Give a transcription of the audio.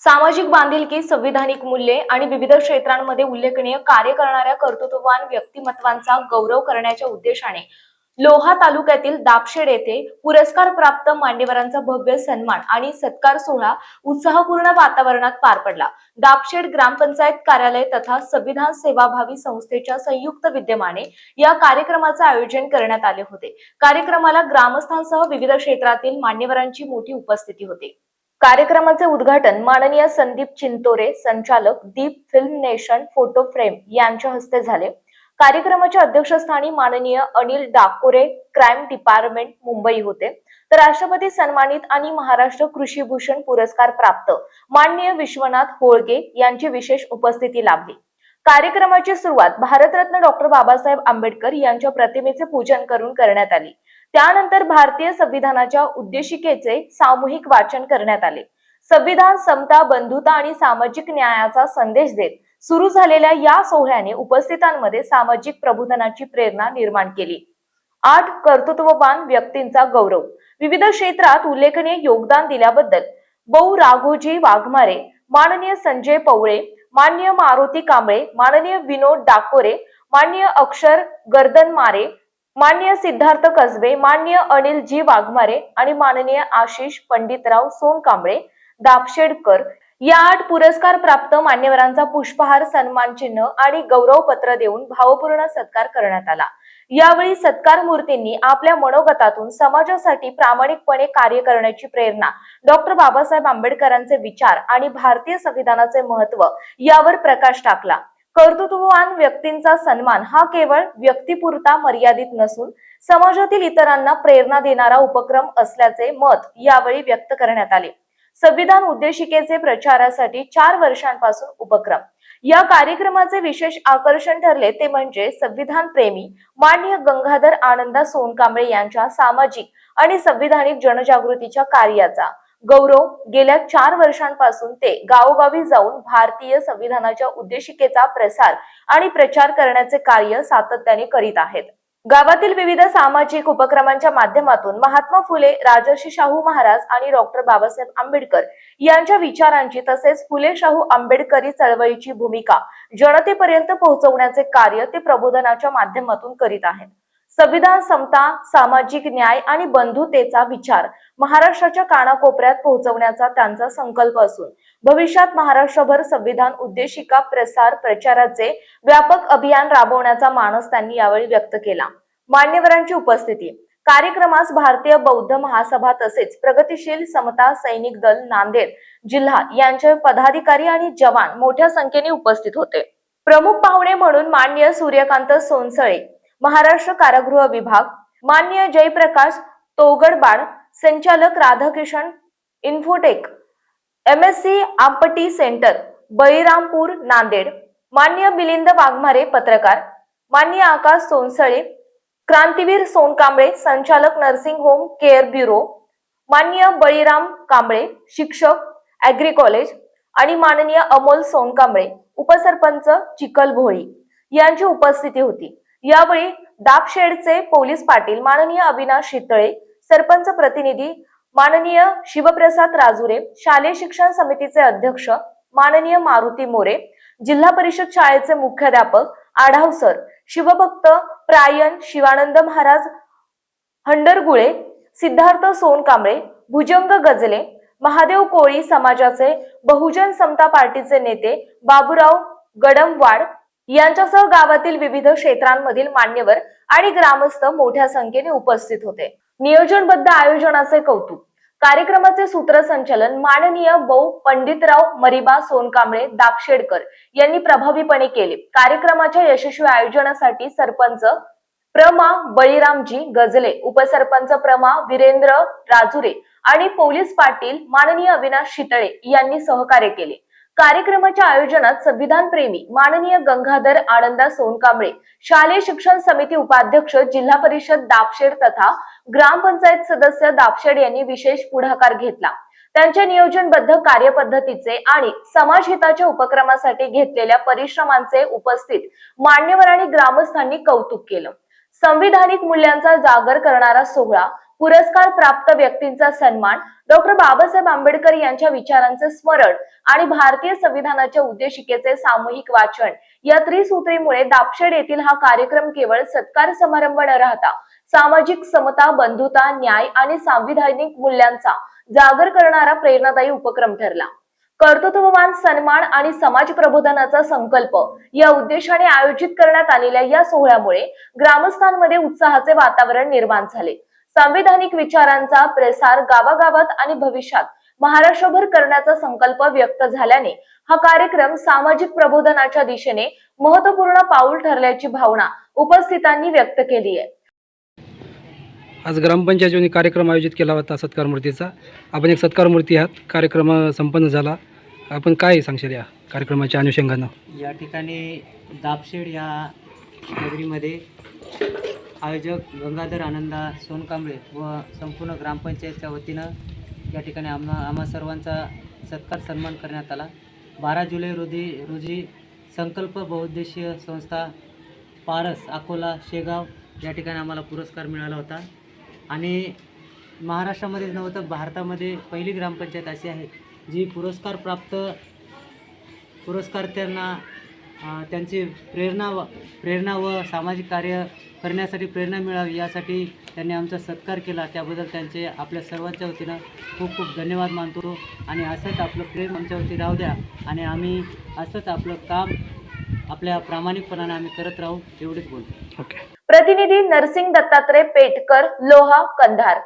सामाजिक बांधिलकी, संविधानिक मूल्ये आणि विविध क्षेत्रांमध्ये उल्लेखनीय कार्य करणाऱ्या कर्तृत्ववान व्यक्तिमत्वांचा गौरव करण्याच्या उद्देशाने लोहा तालुक्यातील दापशेड येथे पुरस्कार प्राप्त मान्यवरांचा भव्य सन्मान आणि सत्कार सोहळा उत्साहपूर्ण वातावरणात पार पडला। दापशेड ग्रामपंचायत कार्यालय तथा संविधान सेवाभावी संस्थेच्या संयुक्त विद्यमाने या कार्यक्रमाचे आयोजन करण्यात आले होते। कार्यक्रमाला ग्रामस्थांसह विविध क्षेत्रातील मान्यवरांची मोठी उपस्थिती होती। कार्यक्रमाचे उद्घाटन माननीय संदीप चिंतोरे, संचालक दीप फिल्म नेशन फोटो फ्रेम यांच्या हस्ते झाले। कार्यक्रमाच्या अध्यक्षस्थानी माननीय अनिल डाकोरे, क्राइम डिपार्टमेंट मुंबई होते। तर राष्ट्रपती सन्मानित आणि महाराष्ट्र कृषी भूषण पुरस्कार प्राप्त माननीय विश्वनाथ होळगे यांची विशेष उपस्थिती लाभली। कार्यक्रमाची सुरुवात भारतरत्न डॉक्टर बाबासाहेब आंबेडकर यांच्या प्रतिमेचे पूजन करून करण्यात आली। त्यानंतर भारतीय संविधानाच्या उद्देशिकेचे सामूहिक वाचन करण्यात आले। संविधान समता, बंधुता आणि सामाजिक न्यायाचा संदेश देत सुरू झालेल्या या सोहळ्याने उपस्थितांमध्ये सामाजिक प्रबोधनाची प्रेरणा निर्माण केली। 8 कर्तृत्ववान व्यक्तींचा गौरव। विविध क्षेत्रात उल्लेखनीय योगदान दिल्याबद्दल बौ राघोजी वाघमारे, माननीय संजय पवळे, माननीय मारुती कांबळे, माननीय विनोद डाकोरे, माननीय अक्षर गर्दनमारे, माननीय सिद्धार्थ कसबे, माननीय अनिल जी वाघमारे आणि माननीय आशिष पंडितराव सोनकांबळे दापशेडकर या 8 पुरस्कार प्राप्त मान्यवरांचा पुष्पहार, सन्मान चिन्ह आणि गौरवपत्र देऊन भावपूर्ण सत्कार करण्यात आला। यावेळी सत्कार मूर्तींनी आपल्या मनोगतातून समाजासाठी प्रामाणिकपणे कार्य करण्याची प्रेरणा, डॉक्टर बाबासाहेब आंबेडकरांचे विचार आणि भारतीय संविधानाचे महत्त्व यावर प्रकाश टाकला। कर्तृत्ववान व्यक्तींचा सन्मान हा केवळ व्यक्तीपुरता मर्यादित नसून समाजातील इतरांना प्रेरणा देणारा उपक्रम असल्याचे मत यावेळी व्यक्त करण्यात आले। संविधान उद्देशिकेचे प्रचारासाठी 4 वर्षांपासून उपक्रम। या कार्यक्रमाचे विशेष आकर्षण ठरले ते म्हणजे संविधान प्रेमी माननीय गंगाधर आनंदा सोनकांबळे यांच्या सामाजिक आणि संविधानिक जनजागृतीच्या कार्याचा गौरव। गेल्या 4 वर्षांपासून ते गावोगावी जाऊन भारतीय संविधानाच्या उद्देशिकेचा प्रसार आणि प्रचार करण्याचे कार्य सातत्याने करीत आहेत। गावातील विविध सामाजिक उपक्रमांच्या माध्यमातून महात्मा फुले, राजर्षी शाहू महाराज आणि डॉक्टर बाबासाहेब आंबेडकर यांच्या विचारांची तसेच फुले शाहू आंबेडकरी चळवळीची भूमिका जनतेपर्यंत पोहोचवण्याचे कार्य ते प्रबोधनाच्या माध्यमातून करीत आहेत। संविधान समता, सामाजिक न्याय आणि बंधुतेचा विचार महाराष्ट्राच्या कानाकोपऱ्यात पोहोचवण्याचा त्यांचा संकल्प असून भविष्यात महाराष्ट्रभर संविधान उद्देशिका प्रचाराचे व्यापक अभियान राबवण्याचा मानस त्यांनी यावेळी व्यक्त केला। मान्यवरांची उपस्थिती। कार्यक्रमास भारतीय बौद्ध महासभा तसेच प्रगतिशील समता सैनिक दल नांदेड जिल्हा यांचे पदाधिकारी आणि जवान मोठ्या संख्येने उपस्थित होते। प्रमुख पाहुणे म्हणून माननीय सूर्यकांत सोनसळे, महाराष्ट्र कारागृह विभाग, माननीय जयप्रकाश तोगडबाड, संचालक राधाकिशन इन्फोटेक, MSc आंपटी सेंटर, बळीरामपूर नांदेड, माननीय मिलिंद वाघमारे पत्रकार, माननीय आकाश सोनसळे, क्रांतीवीर सोनकांबळे संचालक नर्सिंग होम केअर ब्युरो, माननीय बळीराम कांबळे शिक्षक ॲग्री कॉलेज आणि माननीय अमोल सोनकांबळे उपसरपंच चिखलभोळी यांची उपस्थिती होती। यावेळी दापशेडचे पोलीस पाटील माननीय अविनाश शितळे, सरपंच प्रतिनिधी माननीय शिवप्रसाद राजुरे, शालेय शिक्षण समितीचे अध्यक्ष माननीय मारुती मोरे, जिल्हा परिषद शाळेचे मुख्याध्यापक आढाव सर, शिवभक्त प्रायण शिवानंद महाराज हंडरगुळे, सिद्धार्थ सोनकांबळे, भुजंग गजले, महादेव कोळी समाजाचे बहुजन समता पार्टीचे नेते बाबूराव गडमवाड यांच्यासह गावातील विविध क्षेत्रांमधील मान्यवर आणि ग्रामस्थ मोठ्या संख्येने उपस्थित होते। नियोजनबद्ध आयोजनाचे कौतुक। कार्यक्रमाचे सूत्रसंचालन माननीय बौ पंडितराव मरिबा सोनकांबळे दापशेडकर यांनी प्रभावीपणे केले। कार्यक्रमाच्या यशस्वी आयोजनासाठी सरपंच प्रमा बळीरामजी गजले, उपसरपंच प्रमा वीरेंद्र राजुरे आणि पोलीस पाटील माननीय अविनाश शितळे यांनी सहकार्य केले। कार्यक्रमाच्या आयोजनात संविधान प्रेमी माननीय गंगाधर आनंदा सोनकांबळे, शालेय शिक्षण समिती उपाध्यक्ष जिल्हा परिषद दापशेड तथा ग्रामपंचायत सदस्य दापशेड यांनी विशेष पुढाकार घेतला। त्यांच्या नियोजनबद्ध कार्यपद्धतीचे आणि समाजहिताच्या उपक्रमासाठी घेतलेल्या परिश्रमांचे उपस्थित मान्यवर आणि ग्रामस्थांनी कौतुक केलं। संविधानिक मूल्यांचा जागर करणारा सोहळा पुरस्कार प्राप्त व्यक्तींचा सन्मान, डॉक्टर बाबासाहेब आंबेडकर यांच्या विचारांचे स्मरण आणि भारतीय संविधानाच्या उद्देशिकेचे सामूहिक वाचन या त्रिसूत्रीमुळे दापशेड येथील हा कार्यक्रम केवळ सत्कार समारंभ न राहता सामाजिक समता, बंधुता, न्याय आणि सांविधानिक मूल्यांचा जागर करणारा प्रेरणादायी उपक्रम ठरला. कर्तृत्ववान सन्मान आणि समाज प्रबोधनाचा संकल्प या उद्देशाने आयोजित करण्यात आलेल्या या सोहळ्यामुळे ग्रामस्थांमध्ये उत्साहाचे वातावरण निर्माण झाले. संवैधानिक विचारांचा प्रसार गावागावात आणि भविष्यात महाराष्ट्रभर करण्याचा संकल्प व्यक्त झाल्याने हा कार्यक्रम सामाजिक प्रबोधनाच्या दिशेने महत्त्वपूर्ण पाऊल ठरल्याची भावना उपस्थितांनी व्यक्त केली आहे. आज ग्रामपंचायतीने कार्यक्रम आयोजित केला होता सत्कार मूर्तीचा. आपण एक सत्कार मूर्ती आहात. कार्यक्रम संपन्न झाला. आपण काय सांगशील या कार्यक्रमाच्या अनुषंगानं? या ठिकाणी दापशेड या नगरीमध्ये आयोजक गंगाधर आनंदा सोनकांबळे व संपूर्ण ग्रामपंचायतच्या वतीनं या ठिकाणी आम्हा सर्वांचा सत्कार सन्मान करण्यात आला. 12 जुलै रोजी संकल्प बहुउद्देशीय संस्था पारस अकोला शेगाव या ठिकाणी आम्हाला पुरस्कार मिळाला होता. आणि महाराष्ट्रामध्येच नव्हे तर भारतामध्ये पहिली ग्रामपंचायत अशी आहे जी पुरस्कारार्थ्यांना त्यांची प्रेरणा व सामाजिक कार्य करण्यासाठी प्रेरणा मिळावी यासाठी त्यांनी आमचा सत्कार केला. त्याबद्दल त्यांचे आपल्या सर्वांच्या वतीनं खूप खूप धन्यवाद मानतो. आणि असंच आपलं प्रेम आमच्यावरती राहू द्या आणि आम्ही असंच आपलं काम आपल्या प्रामाणिकपणाने आम्ही करत राहू एवढेच बोलतो. ओके. प्रतिनिधी नरसिंग दत्तात्रय पेटकर, लोहा, कंधार.